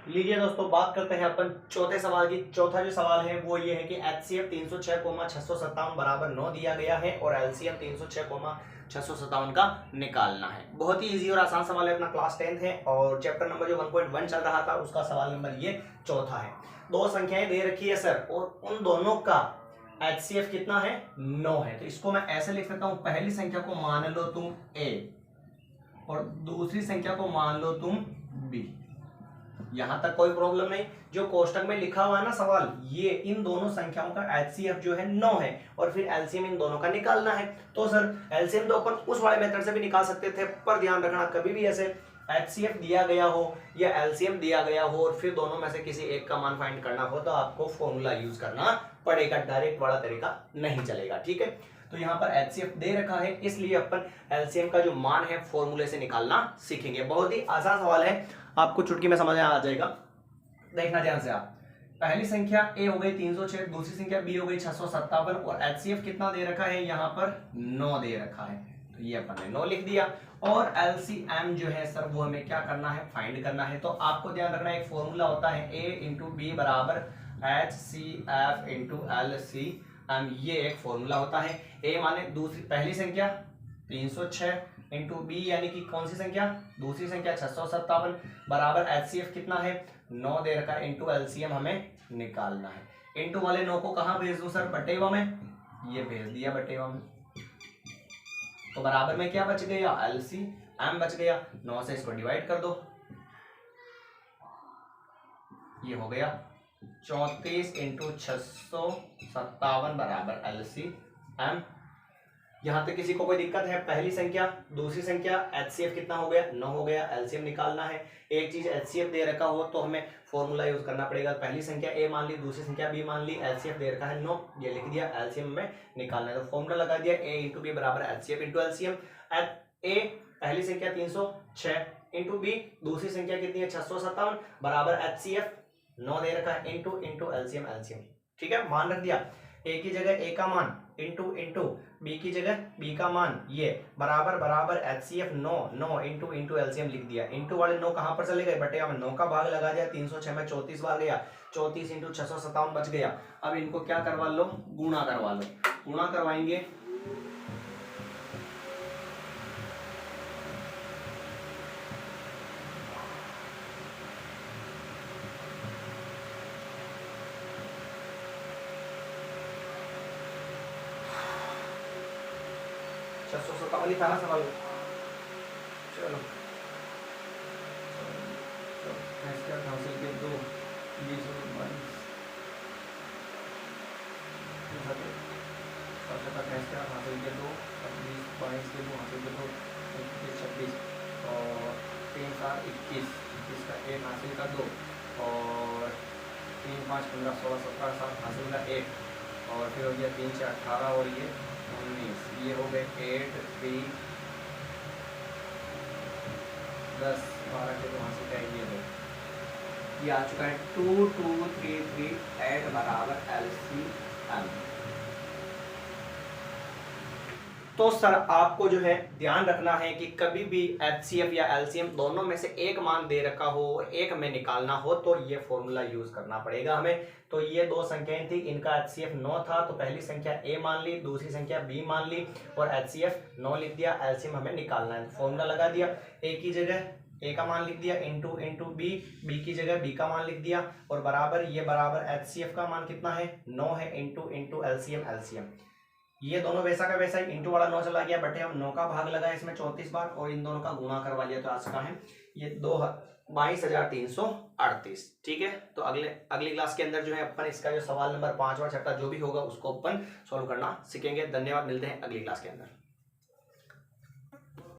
लीजिए दोस्तों, बात करते हैं अपन चौथे सवाल की। चौथा जो सवाल है वो ये है कि HCF 306,657 बराबर 9 दिया गया है और LCM 306,657 का निकालना है। बहुत ही इजी और आसान सवाल है, अपना क्लास 10th है और चैप्टर नंबर जो 1.1 चल रहा था उसका सवाल नंबर ये चौथा है। दो संख्याएं दे रखी है सर और उन दोनों का HCF कितना है, 9 है। तो इसको मैं ऐसे लिख सकता हूं, पहली संख्या को मान लो तुम A और दूसरी संख्या को मान लो तुम B। यहां तक कोई प्रॉब्लम नहीं। जो कोष्टक में लिखा हुआ है ना सवाल, ये इन दोनों संख्याओं का HCF जो है 9 है और फिर LCM इन दोनों का निकालना है। तो सर LCM तो अपन उस वाले मेथड से भी निकाल सकते थे, पर ध्यान रखना कभी भी ऐसे HCF दिया गया हो या LCM दिया गया हो और फिर दोनों में से किसी एक का मान फाइंड करना हो तो आपको फॉर्मूला यूज करना पड़ेगा, डायरेक्ट वाला तरीका नहीं चलेगा। ठीक है, तो यहाँ पर HCF दे रखा है इसलिए अपन LCM का जो मान है फॉर्मूले से निकालना सीखेंगे। बहुत ही आसान सवाल है, आपको चुटकी में समझ आ जाएगा। देखना ध्यान से आप, पहली संख्या A हो गई 306, दूसरी संख्या B हो गई 657 और HCF कितना दे रखा है, यहाँ पर 9 दे रखा है। तो ये अपन ने 9 लिख दिया और LCM जो है सर वो हमें क्या करना है, फाइंड करना है। तो आपको ध्यान रखना एक फॉर्मूला होता है A इंटू बी बराबर HCF इंटू LCM, ये एक फॉर्मूला होता है। A माने दूसरी पहली संख्या 306 इंटू बी यानी कि कौन सी संख्या, दूसरी संख्या 657 बराबर HCF कितना है, 9 दे रखा है, इंटू LCM हमें निकालना है। इंटू वाले 9 को कहां भेज दूं सर, बटेवा में, ये भेज दिया बटेवा में। तो बराबर में क्या बच गया, LCM बच गया। 9 से इसको डिवाइड कर दो, ये हो गया 34 इंटू 657 बराबर LCM। यहां तक किसी को कोई दिक्कत है, पहली संख्या दूसरी संख्या HCF कितना हो गया, 9 हो गया, LCM निकालना है। एक चीज HCF दे रखा हो तो हमें फॉर्मूला यूज करना पड़ेगा। पहली संख्या A मान ली, दूसरी संख्या B मान ली, HCF दे रखा है 9, ये लिख दिया, LCM में निकालना है। तो फॉर्मूला लगा दिया A इंटू बी बराबर HCF इंटू LCM। A पहली संख्या 306 इंटू B दूसरी संख्या कितनी है 657 बराबर HCF 9 दे रखा है, इंटू इंटू LCM। ठीक है, मान रख दिया। A की जगह A का मान इंटू इंटू B की जगह B का मान, ये बराबर बराबर HCF 9 इंटू इंटू LCM लिख दिया। इंटू वाले 9 कहां पर चले गए, बटेगा में 9 का भाग लगा दिया, 306 में 34 बार गया, 34 इंटू 657 बच गया। अब इनको क्या करवा लो, गुणा करवा लो। गुणा करवाएंगे 657 लिखा ना सवाल। चलो हासिल के 2 20 हासिल के 2 22 के 2 हासिल के 2 26 और 3 4 21 का 1 हासिल का 2 और 3 5 15 16 17 7 हासिल का 1 और फिर हो गया 3 6 18 और ये 19, ये हो गए 8 3 10 12 के 2 हासिल का ये आ चुका है 2 2 3 3 8 बराबर LCM। तो सर आपको जो है ध्यान रखना है कि कभी भी HCF या LCM दोनों में से एक मान दे रखा हो और एक में निकालना हो तो ये फॉर्मूला यूज करना पड़ेगा हमें। तो ये दो संख्याएं थी, इनका HCF 9 था, तो पहली संख्या A मान ली, दूसरी संख्या B मान ली और HCF 9 लिख दिया, LCM हमें निकालना है। फॉर्मूला लगा दिया, A की जगह A का मान लिख दिया, इंटू इंटू B की जगह B का मान लिख दिया और बराबर ये बराबर HCF का मान कितना है, 9 है, इंटू इंटू LCM। ये दोनों वैसा का वैसा ही, इंटू वाला 9 चला गया, बटे हम 9 का भाग लगा इसमें 34 बार और इन दोनों का गुणा करवा लिया तो आ चुका है ये 22,338। ठीक है, तो अगली क्लास के अंदर जो है अपन इसका जो सवाल नंबर 5 और 6 जो भी होगा उसको अपन सॉल्व करना सीखेंगे। धन्यवाद, मिलते हैं अगली क्लास के अंदर।